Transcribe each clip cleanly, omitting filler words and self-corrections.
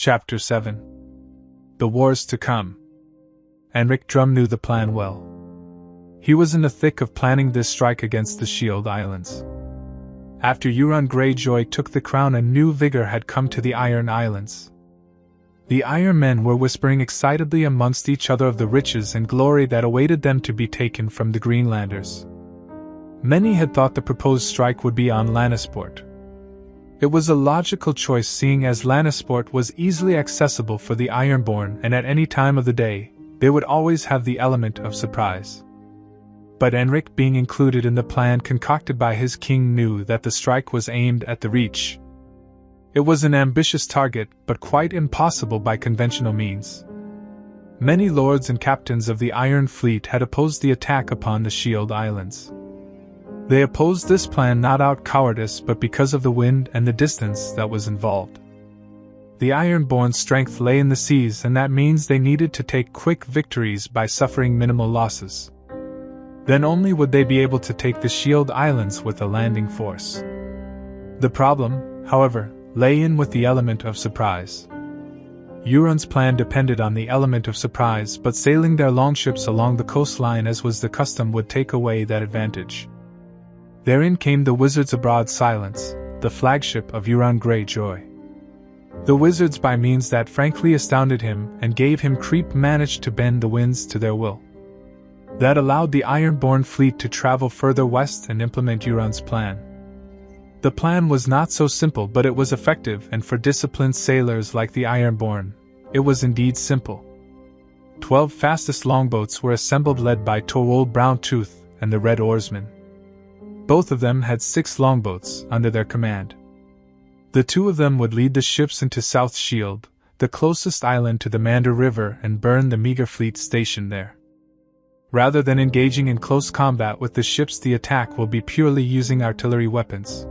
Chapter 7. The Wars to Come. Enric Drum knew the plan well. He was in the thick of planning this strike against the Shield Islands. After Euron Greyjoy took the crown, a new vigor had come to the Iron Islands. The Iron Men were whispering excitedly amongst each other of the riches and glory that awaited them to be taken from the Greenlanders. Many had thought the proposed strike would be on Lannisport. It was a logical choice, seeing as Lannisport was easily accessible for the Ironborn, and at any time of the day, they would always have the element of surprise. But Enric, being included in the plan concocted by his king, knew that the strike was aimed at the Reach. It was an ambitious target, but quite impossible by conventional means. Many lords and captains of the Iron Fleet had opposed the attack upon the Shield Islands. They opposed this plan not out cowardice but because of the wind and the distance that was involved. The Ironborn's strength lay in the seas, and that means they needed to take quick victories by suffering minimal losses. Then only would they be able to take the Shield Islands with a landing force. The problem, however, lay in with the element of surprise. Euron's plan depended on the element of surprise, but sailing their longships along the coastline as was the custom would take away that advantage. Therein came the Wizards Abroad Silence, the flagship of Euron Greyjoy. The wizards, by means that frankly astounded him and gave him creep, managed to bend the winds to their will. That allowed the Ironborn fleet to travel further west and implement Euron's plan. The plan was not so simple, but it was effective, and for disciplined sailors like the Ironborn, it was indeed simple. 12 fastest longboats were assembled, led by Torwald Browntooth and the Red Oarsmen. Both of them had 6 longboats under their command. The 2 of them would lead the ships into South Shield, the closest island to the Mander River, and burn the meager fleet stationed there. Rather than engaging in close combat with the ships, the attack will be purely using artillery weapons.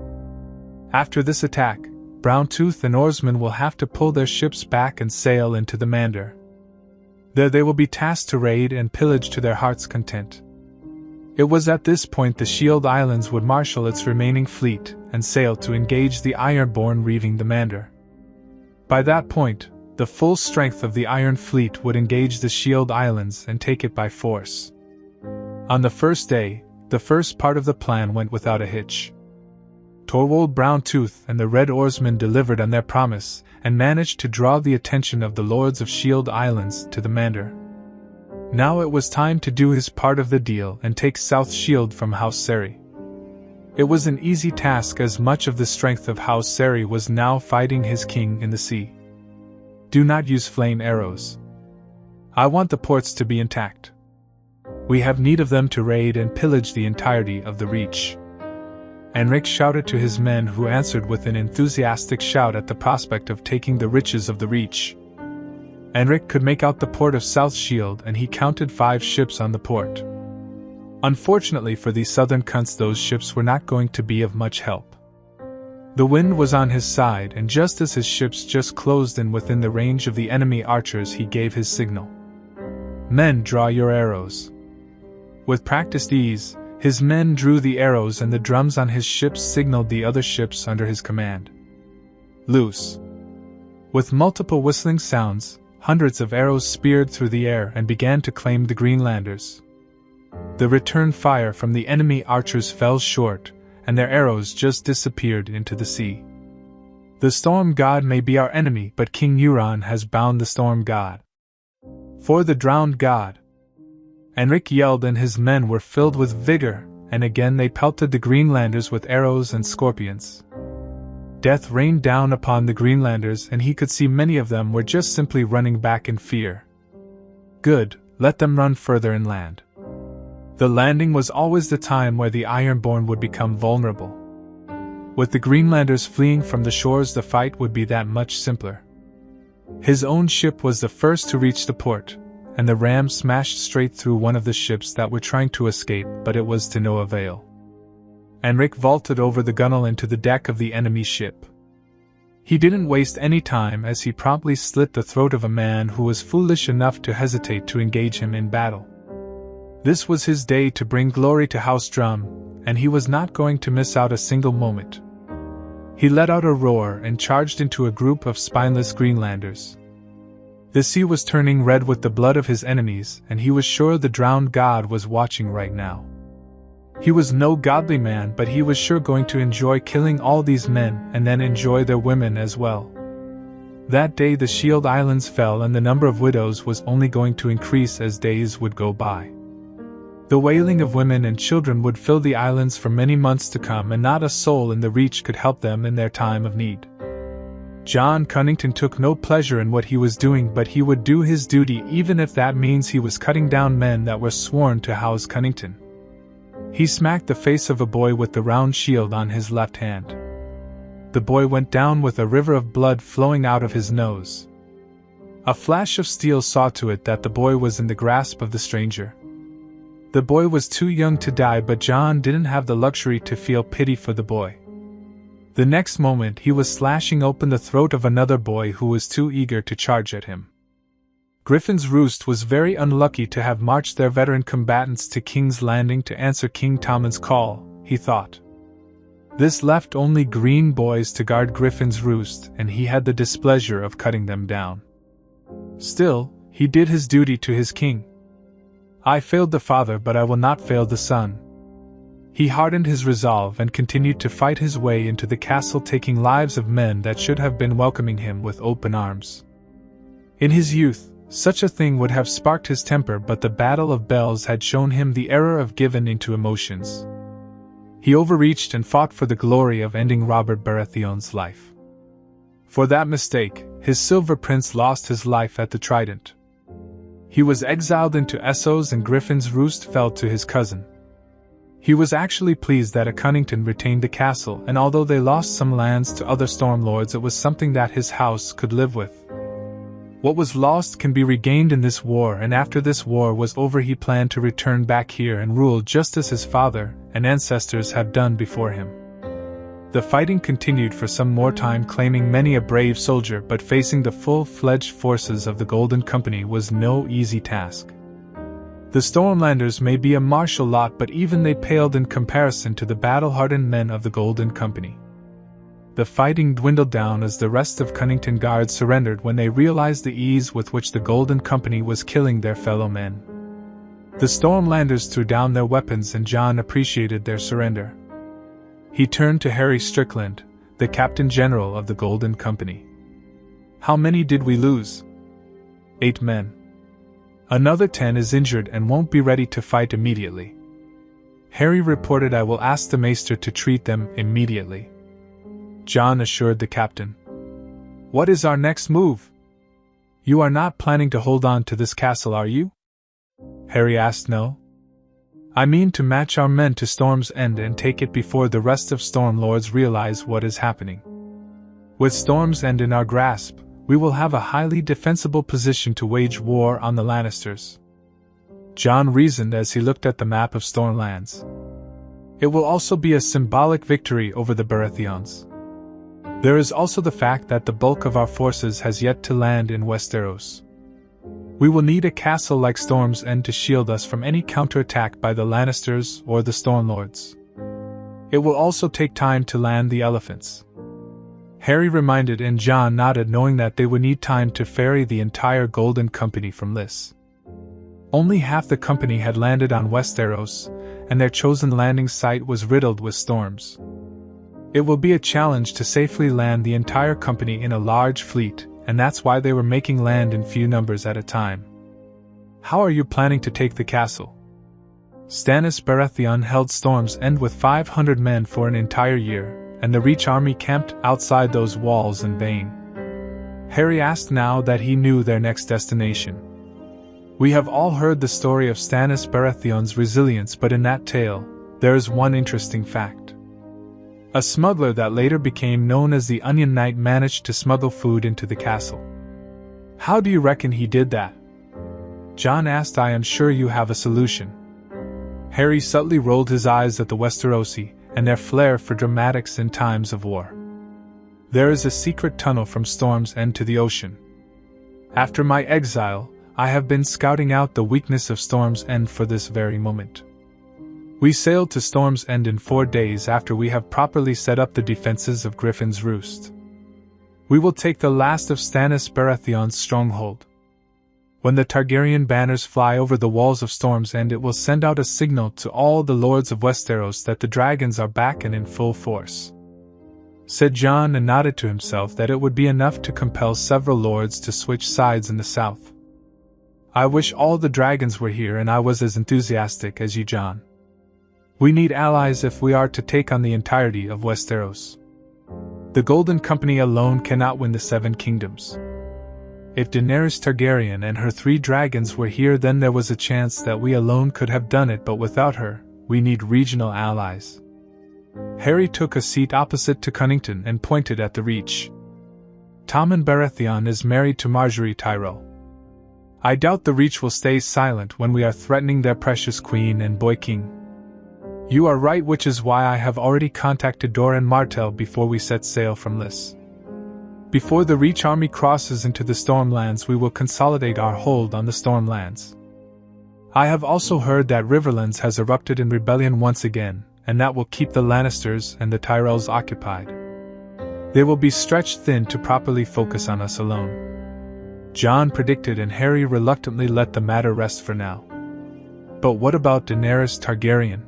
After this attack, Browntooth and Oarsmen will have to pull their ships back and sail into the Mander. There they will be tasked to raid and pillage to their heart's content. It was at this point the Shield Islands would marshal its remaining fleet and sail to engage the Ironborn reaving the Mander. By that point, the full strength of the Iron Fleet would engage the Shield Islands and take it by force. On the first day, the first part of the plan went without a hitch. Torwald Browntooth and the Red Oarsmen delivered on their promise and managed to draw the attention of the Lords of Shield Islands to the Mander. Now it was time to do his part of the deal and take South Shield from House Seri. It was an easy task, as much of the strength of House Seri was now fighting his king in the sea. Do not use flame arrows. I want the ports to be intact. We have need of them to raid and pillage the entirety of the Reach. Enric shouted to his men, who answered with an enthusiastic shout at the prospect of taking the riches of the Reach. Enric could make out the port of South Shield, and he counted 5 ships on the port. Unfortunately for the southern cunts, those ships were not going to be of much help. The wind was on his side, and just as his ships just closed in within the range of the enemy archers, he gave his signal. Men, draw your arrows. With practiced ease, his men drew the arrows, and the drums on his ships signaled the other ships under his command. Loose. With multiple whistling sounds, hundreds of arrows speared through the air and began to claim the Greenlanders. The return fire from the enemy archers fell short, and their arrows just disappeared into the sea. The storm god may be our enemy, but King Euron has bound the storm god. For the drowned god! Enric yelled, and his men were filled with vigor, and again they pelted the Greenlanders with arrows and scorpions. Death rained down upon the Greenlanders, and he could see many of them were just simply running back in fear. Good, let them run further inland. The landing was always the time where the Ironborn would become vulnerable. With the Greenlanders fleeing from the shores, the fight would be that much simpler. His own ship was the first to reach the port, and the ram smashed straight through one of the ships that were trying to escape, but it was to no avail. Enric vaulted over the gunwale into the deck of the enemy ship. He didn't waste any time, as he promptly slit the throat of a man who was foolish enough to hesitate to engage him in battle. This was his day to bring glory to House Drum, and he was not going to miss out a single moment. He let out a roar and charged into a group of spineless Greenlanders. The sea was turning red with the blood of his enemies, and he was sure the drowned god was watching right now. He was no godly man, but he was sure going to enjoy killing all these men and then enjoy their women as well. That day the Shield Islands fell, and the number of widows was only going to increase as days would go by. The wailing of women and children would fill the islands for many months to come, and not a soul in the Reach could help them in their time of need. John Cunnington took no pleasure in what he was doing, but he would do his duty even if that means he was cutting down men that were sworn to house Cunnington. He smacked the face of a boy with the round shield on his left hand. The boy went down with a river of blood flowing out of his nose. A flash of steel saw to it that the boy was in the grasp of the stranger. The boy was too young to die, but John didn't have the luxury to feel pity for the boy. The next moment he was slashing open the throat of another boy who was too eager to charge at him. Griffin's Roost was very unlucky to have marched their veteran combatants to King's Landing to answer King Tommen's call, he thought. This left only green boys to guard Griffin's Roost, and he had the displeasure of cutting them down. Still, he did his duty to his king. I failed the father, but I will not fail the son. He hardened his resolve and continued to fight his way into the castle, taking lives of men that should have been welcoming him with open arms. In his youth, such a thing would have sparked his temper, but the Battle of Bells had shown him the error of giving into emotions. He overreached and fought for the glory of ending Robert Baratheon's life. For that mistake, his Silver Prince lost his life at the Trident. He was exiled into Essos, and Griffin's Roost fell to his cousin. He was actually pleased that a Cunnington retained the castle, and although they lost some lands to other Stormlords, it was something that his house could live with. What was lost can be regained in this war, and after this war was over he planned to return back here and rule just as his father and ancestors had done before him. The fighting continued for some more time, claiming many a brave soldier, but facing the full-fledged forces of the Golden Company was no easy task. The Stormlanders may be a martial lot, but even they paled in comparison to the battle-hardened men of the Golden Company. The fighting dwindled down as the rest of Cunnington Guards surrendered when they realized the ease with which the Golden Company was killing their fellow men. The Stormlanders threw down their weapons, and John appreciated their surrender. He turned to Harry Strickland, the Captain General of the Golden Company. "How many did we lose?" 8 men. Another 10 is injured and won't be ready to fight immediately. Harry reported. "I will ask the Maester to treat them immediately," John assured the captain. "What is our next move? You are not planning to hold on to this castle, are you?" Harry asked. "No. I mean to match our men to Storm's End and take it before the rest of Stormlords realize what is happening. With Storm's End in our grasp, we will have a highly defensible position to wage war on the Lannisters," John reasoned as he looked at the map of Stormlands. "It will also be a symbolic victory over the Baratheons. There is also the fact that the bulk of our forces has yet to land in Westeros. We will need a castle like Storm's End to shield us from any counterattack by the Lannisters or the Stormlords. It will also take time to land the elephants." Harry reminded, and John nodded, knowing that they would need time to ferry the entire Golden Company from Lys. Only half the company had landed on Westeros, and their chosen landing site was riddled with storms. It will be a challenge to safely land the entire company in a large fleet, and that's why they were making land in few numbers at a time. "How are you planning to take the castle?" Stannis Baratheon held Storm's End with 500 men for an entire year, and the Reach army camped outside those walls in vain. Harry asked now that he knew their next destination. "We have all heard the story of Stannis Baratheon's resilience, but in that tale, there is one interesting fact. A smuggler that later became known as the Onion Knight managed to smuggle food into the castle. How do you reckon he did that?" John asked. "I am sure you have a solution." Harry subtly rolled his eyes at the Westerosi and their flair for dramatics in times of war. "There is a secret tunnel from Storm's End to the ocean. After my exile, I have been scouting out the weakness of Storm's End for this very moment. We sail to Storm's End in 4 days after we have properly set up the defenses of Griffin's Roost. We will take the last of Stannis Baratheon's stronghold. When the Targaryen banners fly over the walls of Storm's End, it will send out a signal to all the lords of Westeros that the dragons are back and in full force," said Jon, and nodded to himself that it would be enough to compel several lords to switch sides in the south. "I wish all the dragons were here and I was as enthusiastic as you, Jon. We need allies if we are to take on the entirety of Westeros. The Golden Company alone cannot win the Seven Kingdoms. If Daenerys Targaryen and her 3 dragons were here, then there was a chance that we alone could have done it, but without her, we need regional allies." Harry took a seat opposite to Cunnington and pointed at the Reach. "Tommen Baratheon is married to Marjorie Tyrell. I doubt the Reach will stay silent when we are threatening their precious queen and boy king. You are right, which is why I have already contacted Doran Martell before we set sail from Lys. Before the Reach army crosses into the Stormlands, we will consolidate our hold on the Stormlands. I have also heard that Riverlands has erupted in rebellion once again, and that will keep the Lannisters and the Tyrells occupied. They will be stretched thin to properly focus on us alone," Jon predicted, and Harry reluctantly let the matter rest for now. "But what about Daenerys Targaryen?"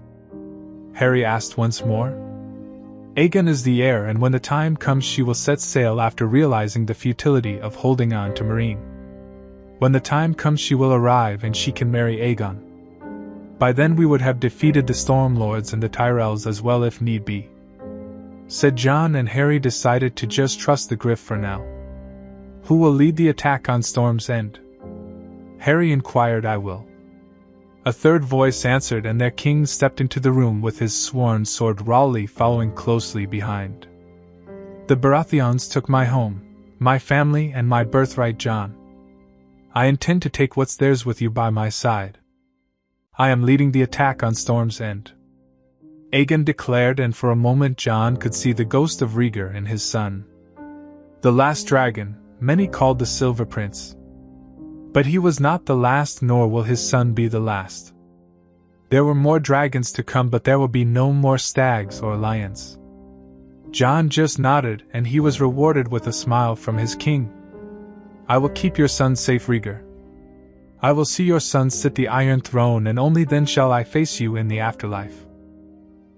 Harry asked once more. "Aegon is the heir, and when the time comes she will set sail after realizing the futility of holding on to Meereen. When the time comes she will arrive and she can marry Aegon. By then we would have defeated the Stormlords and the Tyrells as well if need be," said Jon, and Harry decided to just trust the Griff for now. "Who will lead the attack on Storm's End?" Harry inquired. "I will," a third voice answered, and their king stepped into the room with his sworn sword, Rowley following closely behind. "The Baratheons took my home, my family, and my birthright, Jon. I intend to take what's theirs with you by my side. I am leading the attack on Storm's End," Aegon declared, and for a moment Jon could see the ghost of Rhaegar in his son. The last dragon, many called the Silver Prince. But he was not the last, nor will his son be the last. There were more dragons to come, but there will be no more stags or lions. Jon just nodded, and he was rewarded with a smile from his king. "I will keep your son safe, Rhaegar. I will see your son sit the Iron Throne, and only then shall I face you in the afterlife.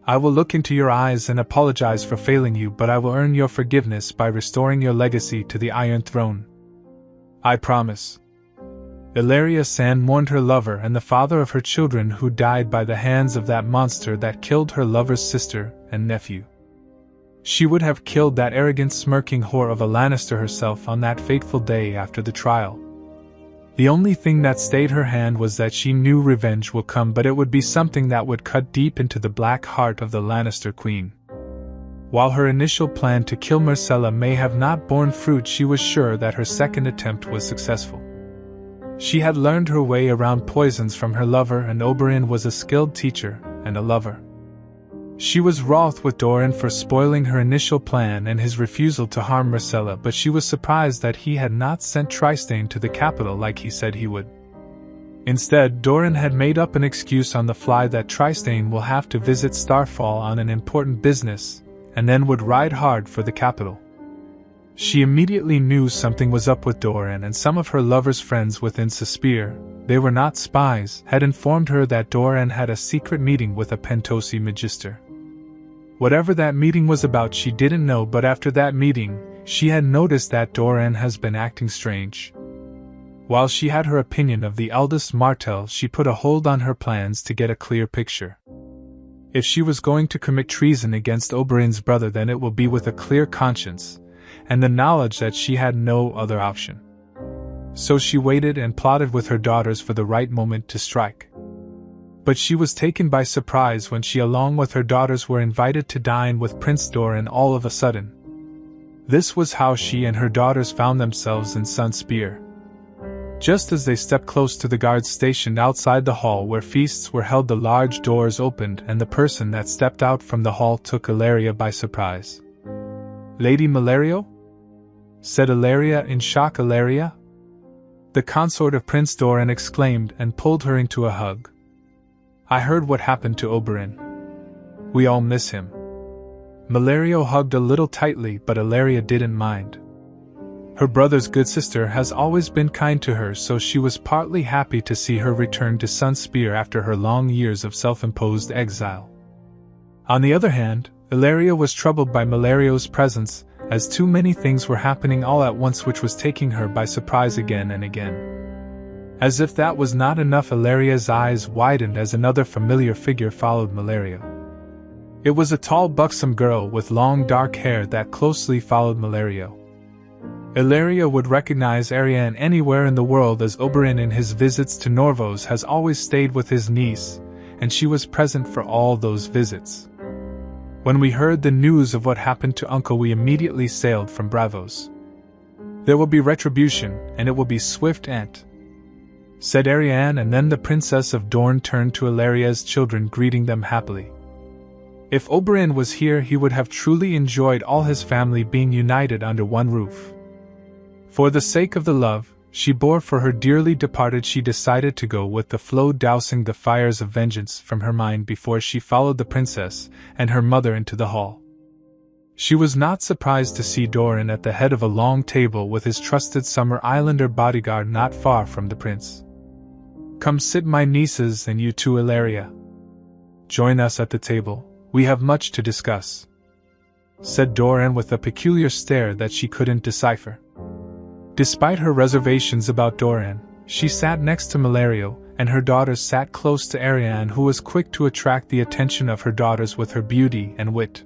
I will look into your eyes and apologize for failing you, but I will earn your forgiveness by restoring your legacy to the Iron Throne. I promise." Illyria Sand mourned her lover and the father of her children who died by the hands of that monster that killed her lover's sister and nephew. She would have killed that arrogant, smirking whore of a Lannister herself on that fateful day after the trial. The only thing that stayed her hand was that she knew revenge will come, but it would be something that would cut deep into the black heart of the Lannister queen. While her initial plan to kill Myrcella may have not borne fruit, she was sure that her second attempt was successful. She had learned her way around poisons from her lover, and Oberyn was a skilled teacher and a lover. She was wroth with Doran for spoiling her initial plan and his refusal to harm Myrcella, but she was surprised that he had not sent Trystane to the capital like he said he would. Instead, Doran had made up an excuse on the fly that Trystane will have to visit Starfall on an important business, and then would ride hard for the capital. She immediately knew something was up with Doran, and some of her lover's friends within Suspir, they were not spies, had informed her that Doran had a secret meeting with a Pentosi Magister. Whatever that meeting was about she didn't know, but after that meeting, she had noticed that Doran has been acting strange. While she had her opinion of the eldest Martell, she put a hold on her plans to get a clear picture. If she was going to commit treason against Oberyn's brother, then it will be with a clear conscience, and the knowledge that she had no other option. So she waited and plotted with her daughters for the right moment to strike. But she was taken by surprise when she, along with her daughters, were invited to dine with Prince Doran all of a sudden. This was how she and her daughters found themselves in Sunspear. Just as they stepped close to the guards stationed outside the hall where feasts were held, the large doors opened and the person that stepped out from the hall took Illyria by surprise. "Lady Malario?" said Illyria in shock. "Illyria?" the consort of Prince Doran exclaimed and pulled her into a hug. I heard what happened to Oberyn. We all miss him." Malario hugged a little tightly, but Ilaria didn't mind. Her brother's good sister has always been kind to her, so she was partly happy to see her return to Sunspear after her long years of self-imposed exile. On the other hand, Ilaria was troubled by Malario's presence, as too many things were happening all at once which was taking her by surprise again and again. As if that was not enough, Ilaria's eyes widened as another familiar figure followed Malario. It was a tall, buxom girl with long dark hair that closely followed Malario. Ilaria would recognize Arianne anywhere in the world, as Oberyn in his visits to Norvos has always stayed with his niece, and she was present for all those visits. When we heard the news of what happened to Uncle, we immediately sailed from Bravos. "There will be retribution, and it will be swift," said Arianne, and then the Princess of Dorne turned to Ilaria's children, greeting them happily. If Oberyn was here, he would have truly enjoyed all his family being united under one roof. For the sake of the love she bore for her dearly departed, she decided to go with the flow, dousing the fires of vengeance from her mind before she followed the princess and her mother into the hall. She was not surprised to see Doran at the head of a long table with his trusted Summer Islander bodyguard not far from the prince. "Come sit, my nieces, and you too, Ilaria. Join us at the table, we have much to discuss," said Doran with a peculiar stare that she couldn't decipher. Despite her reservations about Doran, she sat next to Malario, and her daughters sat close to Arianne, who was quick to attract the attention of her daughters with her beauty and wit.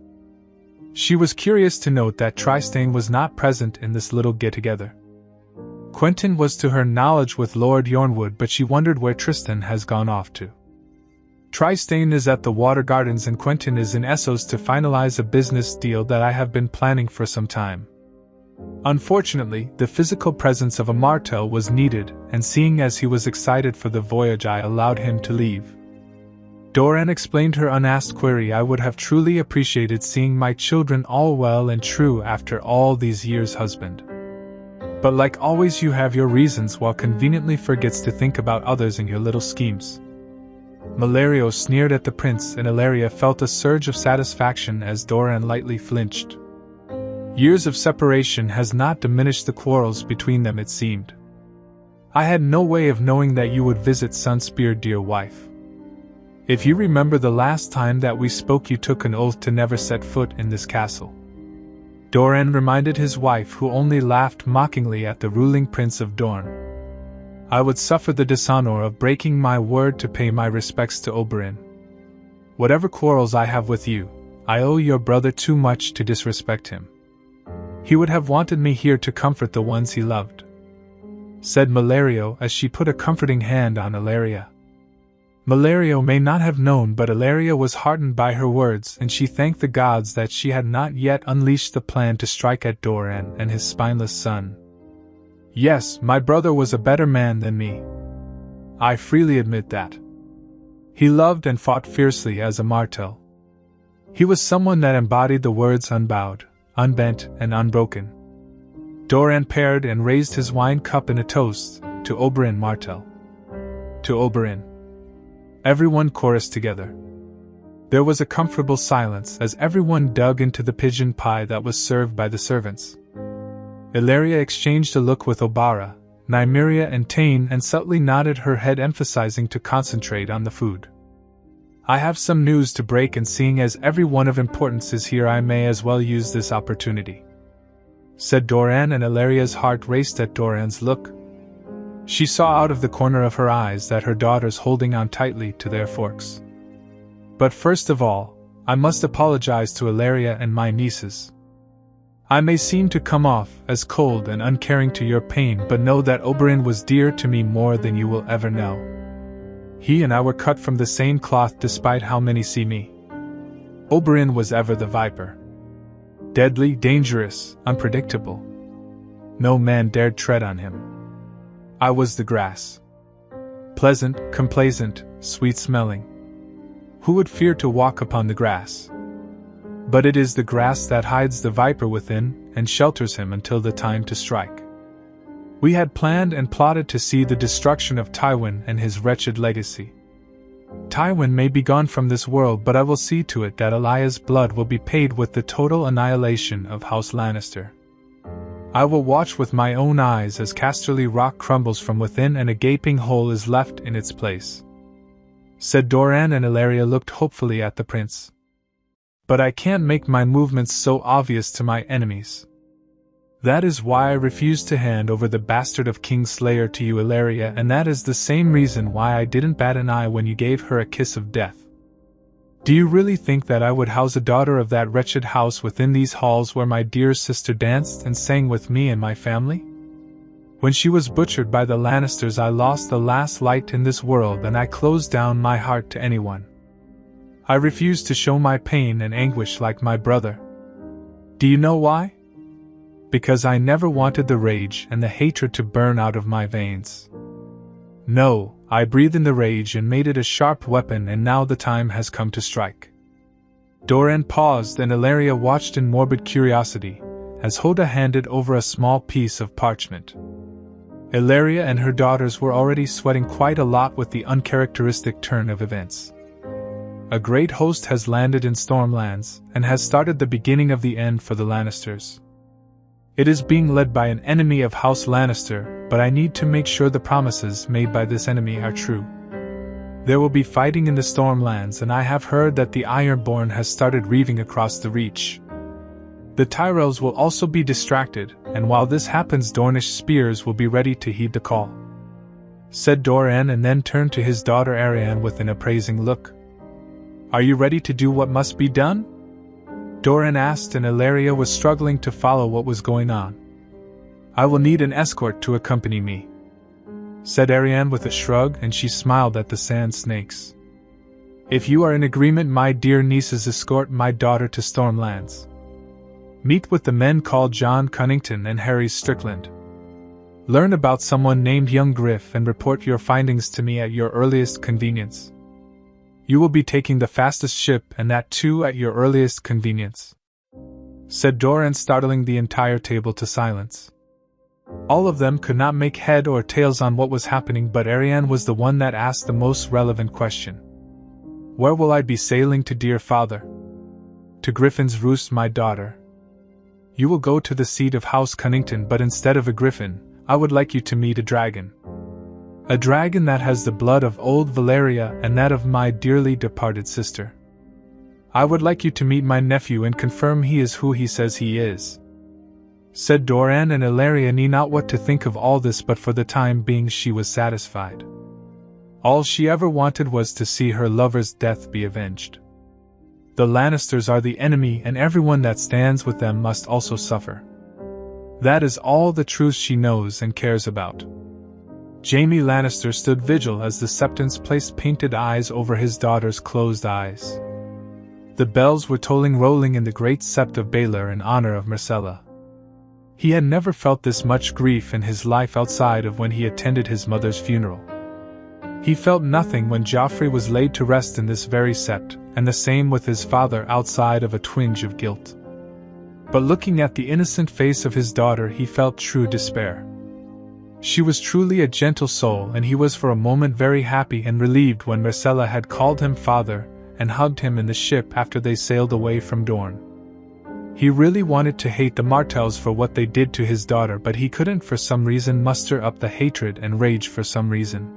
She was curious to note that Trystane was not present in this little get-together. Quentyn was to her knowledge with Lord Yornwood, but she wondered where Tristan has gone off to. Trystane is at the Water Gardens and Quentyn is in Essos to finalize a business deal that I have been planning for some time. Unfortunately, the physical presence of a Martell was needed, and seeing as he was excited for the voyage, I allowed him to leave. Doran explained her unasked query. "I would have truly appreciated seeing my children all well and true after all these years, husband. But like always, you have your reasons, while conveniently forgets to think about others in your little schemes." Malario sneered at the prince, and Ilaria felt a surge of satisfaction as Doran lightly flinched. Years of separation has not diminished the quarrels between them, it seemed. "I had no way of knowing that you would visit Sunspear, dear wife. If you remember the last time that we spoke, you took an oath to never set foot in this castle." Doran reminded his wife, who only laughed mockingly at the ruling prince of Dorne. "I would suffer the dishonor of breaking my word to pay my respects to Oberyn. Whatever quarrels I have with you, I owe your brother too much to disrespect him. He would have wanted me here to comfort the ones he loved," said Malario as she put a comforting hand on Ilaria. Malario may not have known, but Ilaria was heartened by her words, and she thanked the gods that she had not yet unleashed the plan to strike at Doran and his spineless son. "Yes, my brother was a better man than me. I freely admit that. He loved and fought fiercely as a Martell. He was someone that embodied the words unbowed, unbent, and unbroken." Doran paired and raised his wine cup in a toast, "To Oberyn Martell." "To Oberyn." Everyone chorused together. There was a comfortable silence as everyone dug into the pigeon pie that was served by the servants. Ilaria exchanged a look with Obara, Nymeria and Tane, and subtly nodded her head, emphasizing to concentrate on the food. "I have some news to break, and seeing as everyone of importance is here, I may as well use this opportunity," said Doran, and Ilaria's heart raced at Doran's look. She saw out of the corner of her eyes that her daughters holding on tightly to their forks. "But first of all, I must apologize to Ilaria and my nieces. I may seem to come off as cold and uncaring to your pain, but know that Oberyn was dear to me more than you will ever know. He and I were cut from the same cloth, despite how many see me. Oberyn was ever the viper. Deadly, dangerous, unpredictable. No man dared tread on him. I was the grass. Pleasant, complacent, sweet-smelling. Who would fear to walk upon the grass? But it is the grass that hides the viper within, and shelters him until the time to strike. We had planned and plotted to see the destruction of Tywin and his wretched legacy. Tywin may be gone from this world, but I will see to it that Elaya's blood will be paid with the total annihilation of House Lannister. I will watch with my own eyes as Casterly Rock crumbles from within and a gaping hole is left in its place," said Doran, and Ellaria looked hopefully at the prince. "But I can't make my movements so obvious to my enemies. That is why I refused to hand over the bastard of Kingslayer to you, Ellaria, and that is the same reason why I didn't bat an eye when you gave her a kiss of death. Do you really think that I would house a daughter of that wretched house within these halls where my dear sister danced and sang with me and my family? When she was butchered by the Lannisters, I lost the last light in this world, and I closed down my heart to anyone. I refused to show my pain and anguish like my brother. Do you know why? Because I never wanted the rage and the hatred to burn out of my veins. No, I breathed in the rage and made it a sharp weapon, and now the time has come to strike." Doran paused, and Ellaria watched in morbid curiosity, as Hoda handed over a small piece of parchment. Ellaria and her daughters were already sweating quite a lot with the uncharacteristic turn of events. A great host has landed in Stormlands, and has started the beginning of the end for the Lannisters. It is being led by an enemy of House Lannister, but I need to make sure the promises made by this enemy are true. There will be fighting in the Stormlands, and I have heard that the Ironborn has started reaving across the Reach. The Tyrells will also be distracted, and while this happens, Dornish spears will be ready to heed the call," said Doran, and then turned to his daughter Arianne with an appraising look. "Are you ready to do what must be done?" Doran asked, and Ellaria was struggling to follow what was going on. "I will need an escort to accompany me," said Arianne with a shrug, and she smiled at the sand snakes. "If you are in agreement, my dear nieces, escort my daughter to Stormlands. Meet with the men called John Cunnington and Harry Strickland. Learn about someone named Young Griff and report your findings to me at your earliest convenience. You will be taking the fastest ship, and that too at your earliest convenience," said Doran, startling the entire table to silence. All of them could not make head or tails on what was happening, but Arianne was the one that asked the most relevant question. "Where will I be sailing to, dear father?" "To Griffin's Roost, my daughter. You will go to the seat of House Cunnington, but instead of a griffin, I would like you to meet a dragon. A dragon that has the blood of old Valeria and that of my dearly departed sister. I would like you to meet my nephew and confirm he is who he says he is," said Doran, and Ellaria knew not what to think of all this, but for the time being she was satisfied. All she ever wanted was to see her lover's death be avenged. The Lannisters are the enemy, and everyone that stands with them must also suffer. That is all the truth she knows and cares about. Jaime Lannister stood vigil as the Septons placed painted eyes over his daughter's closed eyes. The bells were tolling, rolling in the great sept of Baelor in honor of Myrcella. He had never felt this much grief in his life outside of when he attended his mother's funeral. He felt nothing when Joffrey was laid to rest in this very sept, and the same with his father outside of a twinge of guilt. But looking at the innocent face of his daughter, he felt true despair. She was truly a gentle soul, and he was for a moment very happy and relieved when Myrcella had called him father and hugged him in the ship after they sailed away from Dorne. He really wanted to hate the Martells for what they did to his daughter, but he couldn't for some reason muster up the hatred and rage for some reason.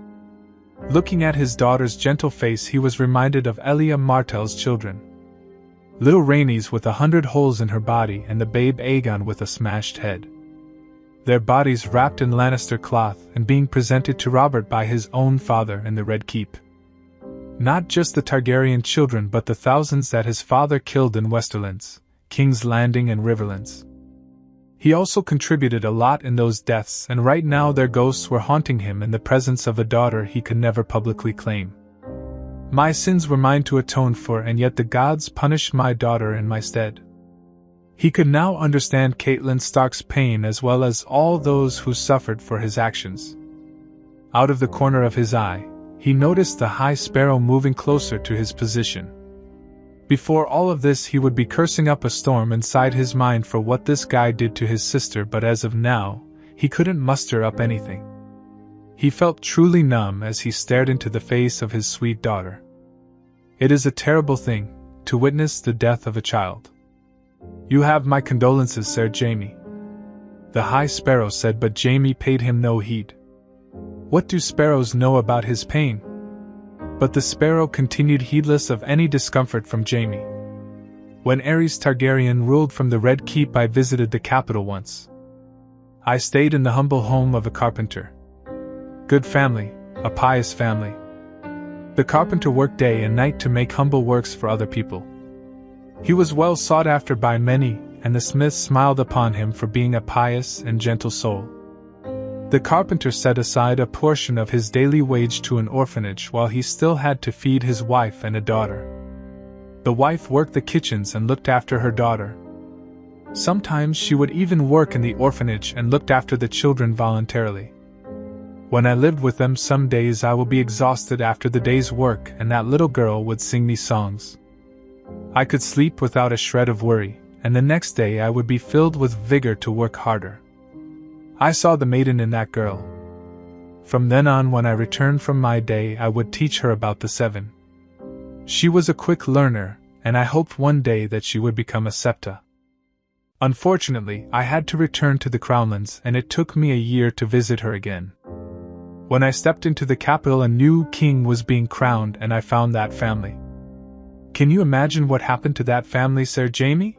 Looking at his daughter's gentle face, he was reminded of Elia Martell's children. Little Rhaenys with 100 holes in her body, and the babe Aegon with a smashed head. Their bodies wrapped in Lannister cloth and being presented to Robert by his own father in the Red Keep. Not just the Targaryen children, but the thousands that his father killed in Westerlands, King's Landing and Riverlands. He also contributed a lot in those deaths, and right now their ghosts were haunting him in the presence of a daughter he could never publicly claim. My sins were mine to atone for, and yet the gods punished my daughter in my stead. He could now understand Catelyn Stark's pain as well as all those who suffered for his actions. Out of the corner of his eye, he noticed the High Sparrow moving closer to his position. Before all of this, he would be cursing up a storm inside his mind for what this guy did to his sister, but as of now, he couldn't muster up anything. He felt truly numb as he stared into the face of his sweet daughter. It is a terrible thing, to witness the death of a child. You have my condolences, Sir Jamie, the High Sparrow said, but Jamie paid him no heed. What do sparrows know about his pain? But the sparrow continued heedless of any discomfort from Jamie. When Aerys Targaryen ruled from the Red Keep, I visited the capital once. I stayed in the humble home of a carpenter. Good family, a pious family. The carpenter worked day and night to make humble works for other people. He was well sought after by many, and the smiths smiled upon him for being a pious and gentle soul. The carpenter set aside a portion of his daily wage to an orphanage while he still had to feed his wife and a daughter. The wife worked the kitchens and looked after her daughter. Sometimes she would even work in the orphanage and looked after the children voluntarily. When I lived with them, some days I would be exhausted after the day's work, and that little girl would sing me songs. I could sleep without a shred of worry, and the next day I would be filled with vigor to work harder. I saw the maiden in that girl. From then on, when I returned from my day, I would teach her about the seven. She was a quick learner, and I hoped one day that she would become a septa. Unfortunately, I had to return to the Crownlands, and it took me a year to visit her again. When I stepped into the capital, a new king was being crowned, and I found that family. Can you imagine what happened to that family, Sir Jamie?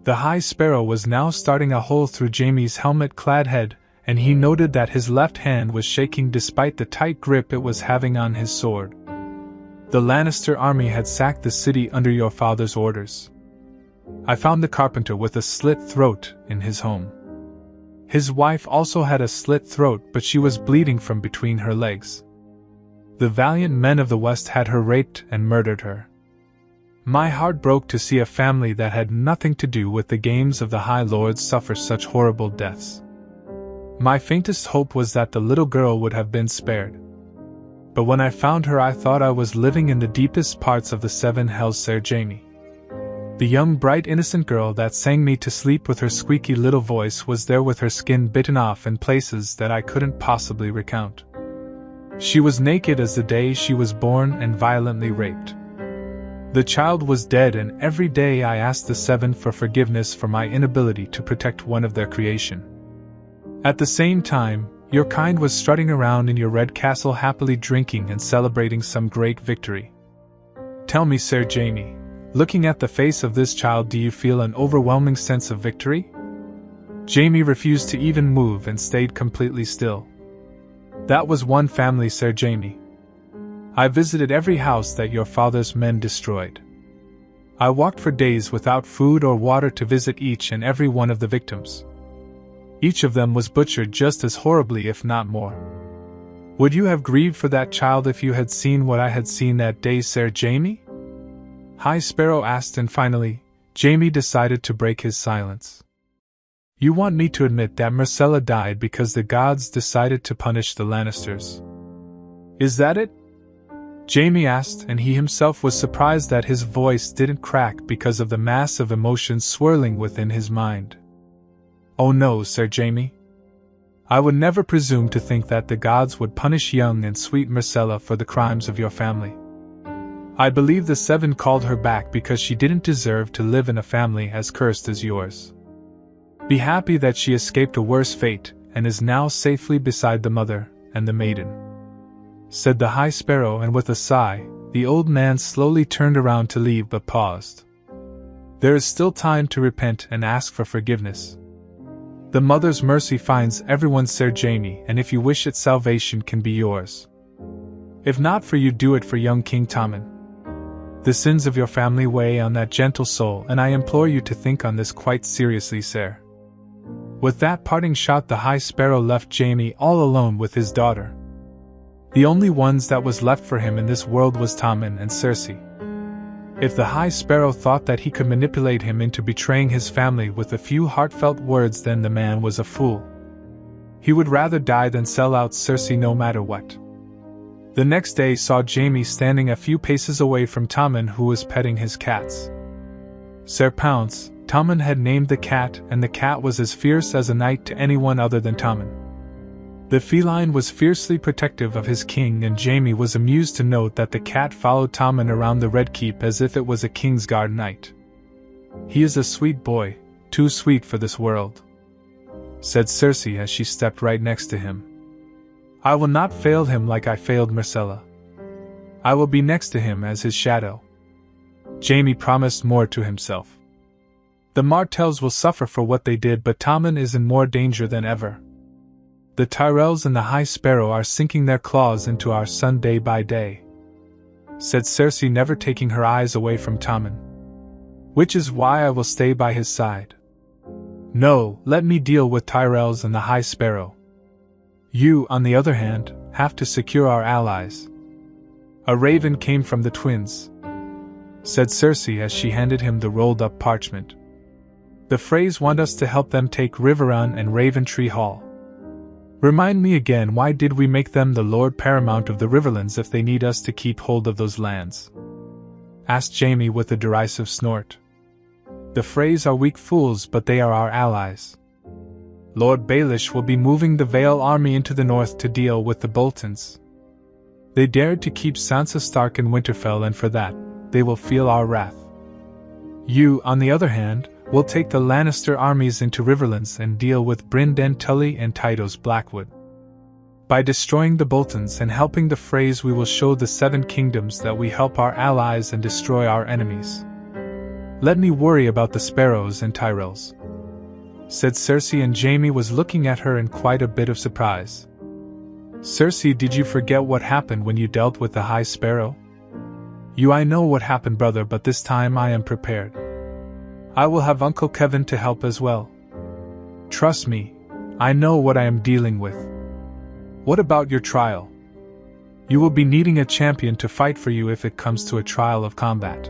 The High Sparrow was now starting a hole through Jamie's helmet-clad head, and he noted that his left hand was shaking despite the tight grip it was having on his sword. The Lannister army had sacked the city under your father's orders. I found the carpenter with a slit throat in his home. His wife also had a slit throat, but she was bleeding from between her legs. The valiant men of the West had her raped and murdered her. My heart broke to see a family that had nothing to do with the games of the High Lords suffer such horrible deaths. My faintest hope was that the little girl would have been spared. But when I found her, I thought I was living in the deepest parts of the Seven Hells, Sir Jamie. The young, bright, innocent girl that sang me to sleep with her squeaky little voice was there with her skin bitten off in places that I couldn't possibly recount. She was naked as the day she was born and violently raped. The child was dead, and every day I asked the Seven for forgiveness for my inability to protect one of their creation. At the same time, your kind was strutting around in your red castle happily drinking and celebrating some great victory. Tell me, Sir Jamie, looking at the face of this child, do you feel an overwhelming sense of victory? Jamie refused to even move and stayed completely still. That was one family, Sir Jamie. I visited every house that your father's men destroyed. I walked for days without food or water to visit each and every one of the victims. Each of them was butchered just as horribly, if not more. Would you have grieved for that child if you had seen what I had seen that day, Sir Jamie? High Sparrow asked, and finally, Jamie decided to break his silence. You want me to admit that Myrcella died because the gods decided to punish the Lannisters. Is that it? Jamie asked, and he himself was surprised that his voice didn't crack because of the mass of emotions swirling within his mind. Oh no, Sir Jamie. I would never presume to think that the gods would punish young and sweet Myrcella for the crimes of your family. I believe the Seven called her back because she didn't deserve to live in a family as cursed as yours. Be happy that she escaped a worse fate and is now safely beside the mother and the maiden, said the High Sparrow, and with a sigh, the old man slowly turned around to leave but paused. There is still time to repent and ask for forgiveness. The mother's mercy finds everyone, Sir Jamie, and if you wish it, salvation can be yours. If not for you, do it for young King Tommen. The sins of your family weigh on that gentle soul, and I implore you to think on this quite seriously, sir. With that parting shot, the High Sparrow left Jamie all alone with his daughter. The only ones that was left for him in this world was Tommen and Cersei. If the High Sparrow thought that he could manipulate him into betraying his family with a few heartfelt words, then the man was a fool. He would rather die than sell out Cersei no matter what. The next day saw Jamie standing a few paces away from Tommen, who was petting his cats. Sir Pounce, Tommen had named the cat, and the cat was as fierce as a knight to anyone other than Tommen. The feline was fiercely protective of his king, and Jaime was amused to note that the cat followed Tommen around the Red Keep as if it was a Kingsguard knight. "He is a sweet boy, too sweet for this world," said Cersei as she stepped right next to him. "I will not fail him like I failed Myrcella. I will be next to him as his shadow." Jaime promised more to himself. The Martells will suffer for what they did, but Tommen is in more danger than ever. The Tyrells and the High Sparrow are sinking their claws into our son day by day, said Cersei, never taking her eyes away from Tommen. "Which is why I will stay by his side. No, let me deal with Tyrells and the High Sparrow. You, on the other hand, have to secure our allies." "A raven came from the twins," said Cersei as she handed him the rolled-up parchment. "The Freys want us to help them take Riverrun and Raventree Hall." "Remind me again, why did we make them the Lord Paramount of the Riverlands if they need us to keep hold of those lands?" asked Jaime with a derisive snort. "The Freys are weak fools, but they are our allies. Lord Baelish will be moving the Vale army into the north to deal with the Boltons. They dared to keep Sansa Stark in Winterfell, and for that, they will feel our wrath. You, on the other hand, will take the Lannister armies into Riverlands and deal with Bryn Den Tully and Tytos Blackwood. By destroying the Boltons and helping the Freys, we will show the Seven Kingdoms that we help our allies and destroy our enemies. Let me worry about the Sparrows and Tyrells," said Cersei, and Jaime was looking at her in quite a bit of surprise. "Cersei, did you forget what happened when you dealt with the High Sparrow?" I know what happened, brother, but this time I am prepared. I will have Uncle Kevin to help as well. Trust me, I know what I am dealing with. What about your trial? You will be needing a champion to fight for you if it comes to a trial of combat."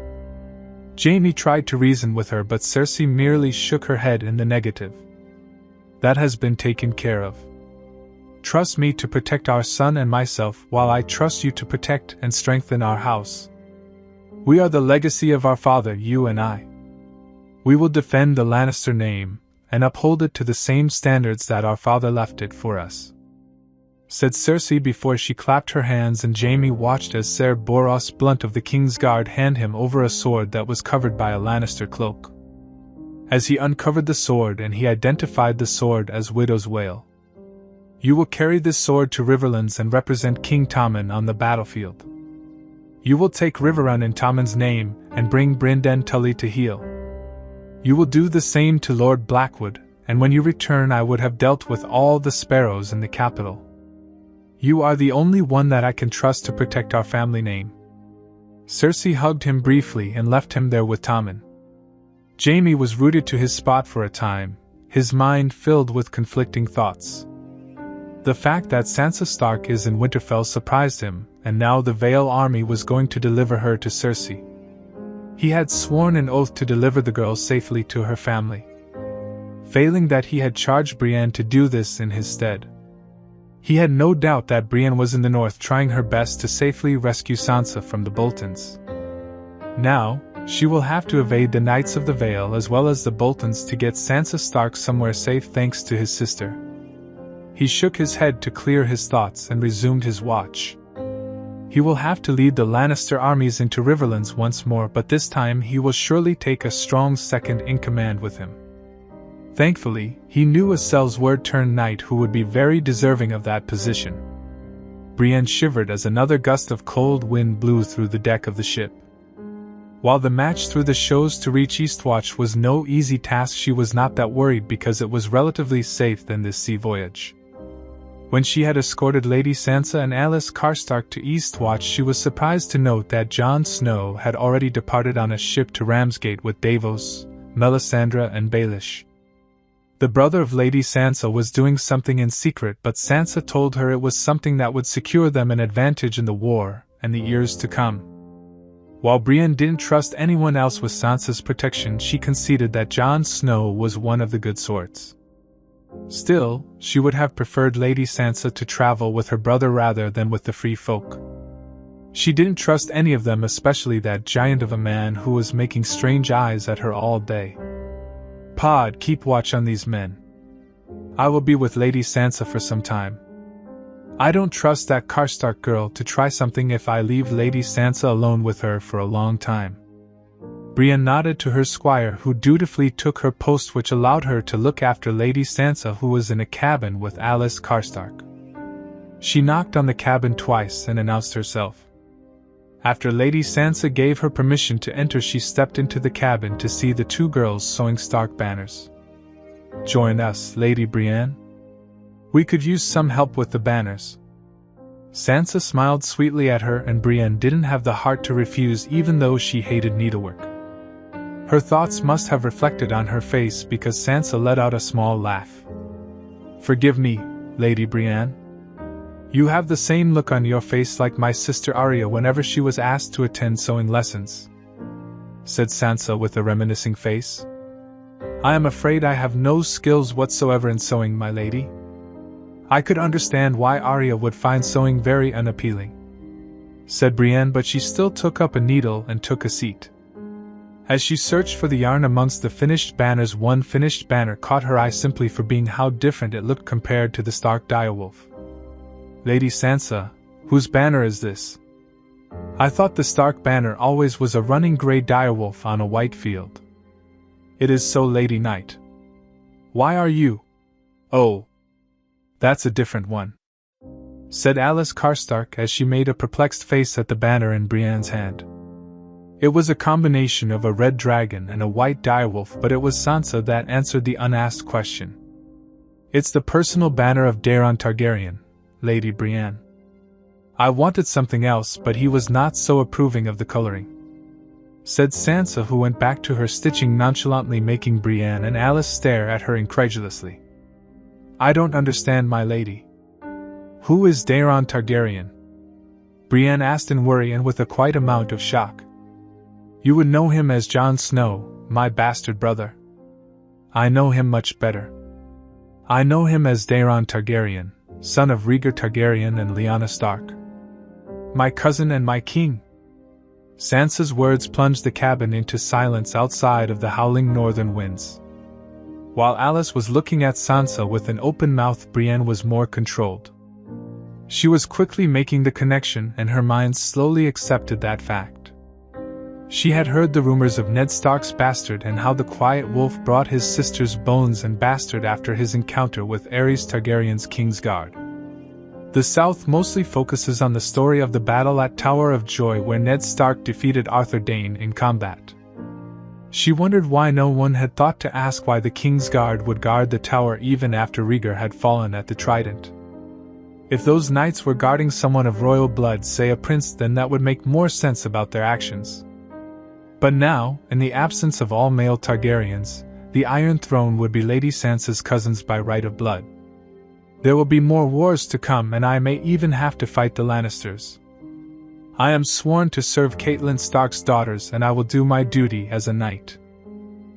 Jaime tried to reason with her, but Cersei merely shook her head in the negative. "That has been taken care of. Trust me to protect our son and myself, while I trust you to protect and strengthen our house. We are the legacy of our father, you and I. We will defend the Lannister name, and uphold it to the same standards that our father left it for us," said Cersei before she clapped her hands, and Jaime watched as Ser Boros Blunt of the Kingsguard handed him over a sword that was covered by a Lannister cloak. As he uncovered the sword, and he identified the sword as Widow's Wail. "You will carry this sword to Riverlands and represent King Tommen on the battlefield. You will take Riverrun in Tommen's name, and bring Bryn Den Tully to heel. You will do the same to Lord Blackwood, and when you return I would have dealt with all the Sparrows in the capital. You are the only one that I can trust to protect our family name." Cersei hugged him briefly and left him there with Tommen. Jaime was rooted to his spot for a time, his mind filled with conflicting thoughts. The fact that Sansa Stark is in Winterfell surprised him, and now the Vale army was going to deliver her to Cersei. He had sworn an oath to deliver the girl safely to her family. Failing that, he had charged Brienne to do this in his stead. He had no doubt that Brienne was in the north trying her best to safely rescue Sansa from the Boltons. Now, she will have to evade the Knights of the Vale as well as the Boltons to get Sansa Stark somewhere safe thanks to his sister. He shook his head to clear his thoughts and resumed his watch. He will have to lead the Lannister armies into Riverlands once more, but this time he will surely take a strong second-in-command with him. Thankfully, he knew a Sellsword-turned knight who would be very deserving of that position. Brienne shivered as another gust of cold wind blew through the deck of the ship. While the match through the shows to reach Eastwatch was no easy task, she was not that worried because it was relatively safe than this sea voyage. When she had escorted Lady Sansa and Alice Karstark to Eastwatch, she was surprised to note that Jon Snow had already departed on a ship to Ramsgate with Davos, Melisandre and Baelish. The brother of Lady Sansa was doing something in secret, but Sansa told her it was something that would secure them an advantage in the war and the years to come. While Brienne didn't trust anyone else with Sansa's protection, she conceded that Jon Snow was one of the good sorts. Still, she would have preferred Lady Sansa to travel with her brother rather than with the free folk. She didn't trust any of them, especially that giant of a man who was making strange eyes at her all day. "Pod, keep watch on these men. I will be with Lady Sansa for some time," I don't trust that Karstark girl to try something if I leave Lady Sansa alone with her for a long time. Brienne nodded to her squire, who dutifully took her post, which allowed her to look after Lady Sansa, who was in a cabin with Alice Karstark. She knocked on the cabin twice and announced herself. After Lady Sansa gave her permission to enter, she stepped into the cabin to see the two girls sewing Stark banners. "Join us, Lady Brienne. We could use some help with the banners." Sansa smiled sweetly at her, and Brienne didn't have the heart to refuse, even though she hated needlework. Her thoughts must have reflected on her face, because Sansa let out a small laugh. "Forgive me, Lady Brienne. You have the same look on your face like my sister Arya whenever she was asked to attend sewing lessons," said Sansa with a reminiscing face. "I am afraid I have no skills whatsoever in sewing, my lady." "I could understand why Arya would find sewing very unappealing," said Brienne, but she still took up a needle and took a seat. As she searched for the yarn amongst the finished banners, one finished banner caught her eye simply for being how different it looked compared to the Stark direwolf. "Lady Sansa, whose banner is this? I thought the Stark banner always was a running grey direwolf on a white field." "It is so, Lady Knight. Why are you—" "Oh, that's a different one," said Alice Karstark as she made a perplexed face at the banner in Brienne's hand. It was a combination of a red dragon and a white direwolf, but it was Sansa that answered the unasked question. "It's the personal banner of Daeron Targaryen, Lady Brienne. I wanted something else, but he was not so approving of the coloring," said Sansa, who went back to her stitching nonchalantly, making Brienne and Alice stare at her incredulously. "I don't understand, my lady. Who is Daeron Targaryen?" Brienne asked in worry and with a quite amount of shock. "You would know him as Jon Snow, my bastard brother." "I know him much better. I know him as Daeron Targaryen, son of Rhaegar Targaryen and Lyanna Stark. My cousin and my king." Sansa's words plunged the cabin into silence outside of the howling northern winds. While Alice was looking at Sansa with an open mouth, Brienne was more controlled. She was quickly making the connection, and her mind slowly accepted that fact. She had heard the rumors of Ned Stark's bastard and how the Quiet Wolf brought his sister's bones and bastard after his encounter with Aerys Targaryen's Kingsguard. The South mostly focuses on the story of the battle at Tower of Joy, where Ned Stark defeated Arthur Dayne in combat. She wondered why no one had thought to ask why the Kingsguard would guard the tower even after Rhaegar had fallen at the Trident. If those knights were guarding someone of royal blood, say a prince, then that would make more sense about their actions. But now, in the absence of all male Targaryens, the Iron Throne would be Lady Sansa's cousins by right of blood. There will be more wars to come, and I may even have to fight the Lannisters. I am sworn to serve Catelyn Stark's daughters, and I will do my duty as a knight.